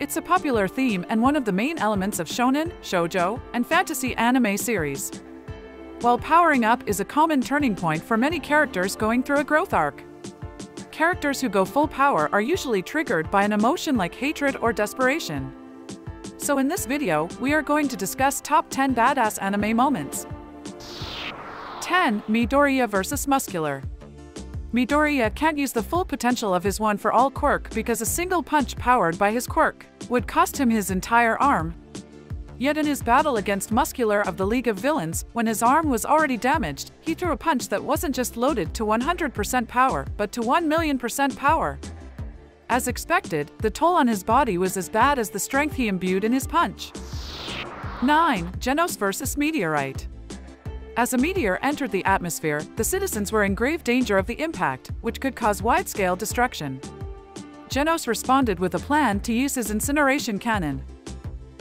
It's a popular theme and one of the main elements of shonen, shoujo, and fantasy anime series. While powering up is a common turning point for many characters going through a growth arc. Characters who go full power are usually triggered by an emotion like hatred or desperation. So in this video, we are going to discuss top 10 badass anime moments. 10. Midoriya vs. Muscular. Midoriya can't use the full potential of his one-for-all quirk because a single punch powered by his quirk would cost him his entire arm. Yet in his battle against Muscular of the League of Villains, when his arm was already damaged, he threw a punch that wasn't just loaded to 100% power, but to 1,000,000% power. As expected, the toll on his body was as bad as the strength he imbued in his punch. 9. Genos vs. Meteorite. As a meteor entered the atmosphere, the citizens were in grave danger of the impact, which could cause wide-scale destruction. Genos responded with a plan to use his incineration cannon.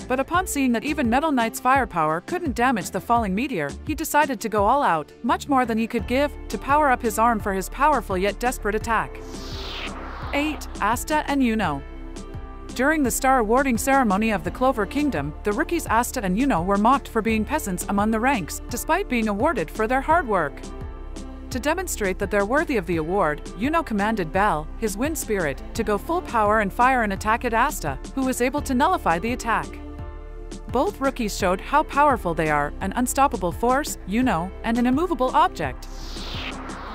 But upon seeing that even Metal Knight's firepower couldn't damage the falling meteor, he decided to go all out, much more than he could give, to power up his arm for his powerful yet desperate attack. 8. Asta and Yuno. During the star awarding ceremony of the Clover Kingdom, the rookies Asta and Yuno were mocked for being peasants among the ranks, despite being awarded for their hard work. To demonstrate that they're worthy of the award, Yuno commanded Bell, his wind spirit, to go full power and fire an attack at Asta, who was able to nullify the attack. Both rookies showed how powerful they are, an unstoppable force, Yuno, and an immovable object.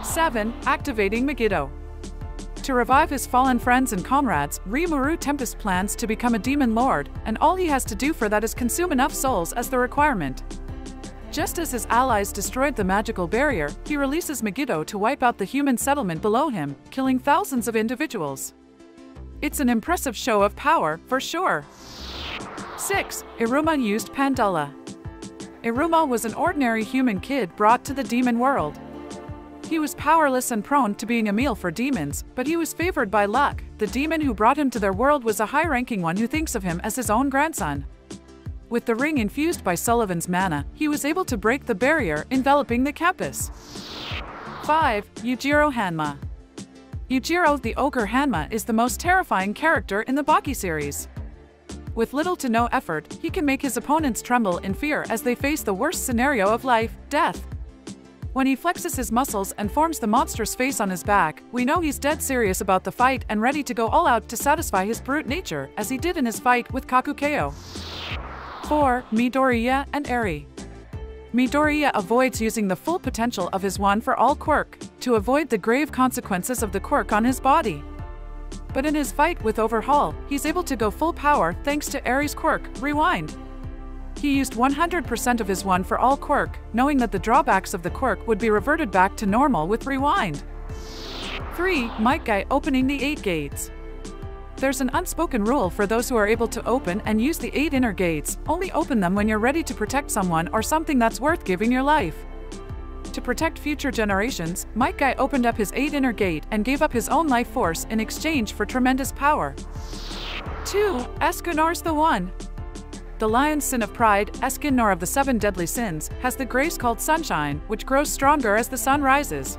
7. Activating Megiddo. To revive his fallen friends and comrades, Rimuru Tempest plans to become a demon lord, and all he has to do for that is consume enough souls as the requirement. Just as his allies destroyed the magical barrier, he releases Megiddo to wipe out the human settlement below him, killing thousands of individuals. It's an impressive show of power, for sure. 6. Iruma used Pandula. Iruma was an ordinary human kid brought to the demon world. He was powerless and prone to being a meal for demons, but he was favored by luck. The demon who brought him to their world was a high-ranking one who thinks of him as his own grandson. With the ring infused by Sullivan's mana, he was able to break the barrier enveloping the campus. 5. Yujiro Hanma. Yujiro the Ogre Hanma is the most terrifying character in the Baki series. With little to no effort, he can make his opponents tremble in fear as they face the worst scenario of life, death. When he flexes his muscles and forms the monstrous face on his back, we know he's dead serious about the fight and ready to go all out to satisfy his brute nature, as he did in his fight with Kakukeo. 4. Midoriya and Eri. Midoriya avoids using the full potential of his one-for-all quirk, to avoid the grave consequences of the quirk on his body. But in his fight with Overhaul, he's able to go full power thanks to Eri's quirk, Rewind. He used 100% of his one-for-all quirk, knowing that the drawbacks of the quirk would be reverted back to normal with Rewind. 3. Might Guy opening the 8 gates. There's an unspoken rule for those who are able to open and use the 8 inner gates: only open them when you're ready to protect someone or something that's worth giving your life. To protect future generations, Might Guy opened up his 8 inner gate and gave up his own life force in exchange for tremendous power. 2. Escanor's the One. The lion's sin of pride, Escanor of the 7 deadly sins, has the grace called Sunshine, which grows stronger as the sun rises.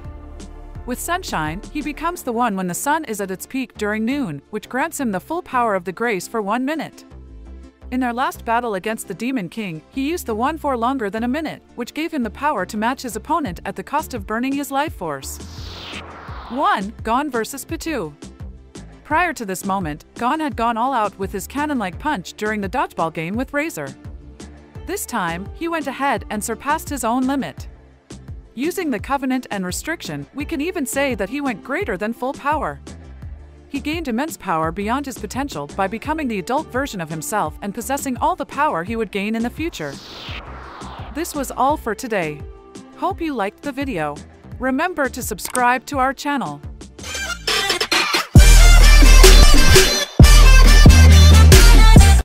With Sunshine, he becomes the One when the sun is at its peak during noon, which grants him the full power of the grace for 1 minute. In their last battle against the Demon King, he used the One for longer than a minute, which gave him the power to match his opponent at the cost of burning his life force. 1. Gon vs. Pitou. Prior to this moment, Gon had gone all out with his cannon-like punch during the dodgeball game with Razor. This time, he went ahead and surpassed his own limit. Using the Covenant and Restriction, we can even say that he went greater than full power. He gained immense power beyond his potential by becoming the adult version of himself and possessing all the power he would gain in the future. This was all for today. Hope you liked the video. Remember to subscribe to our channel.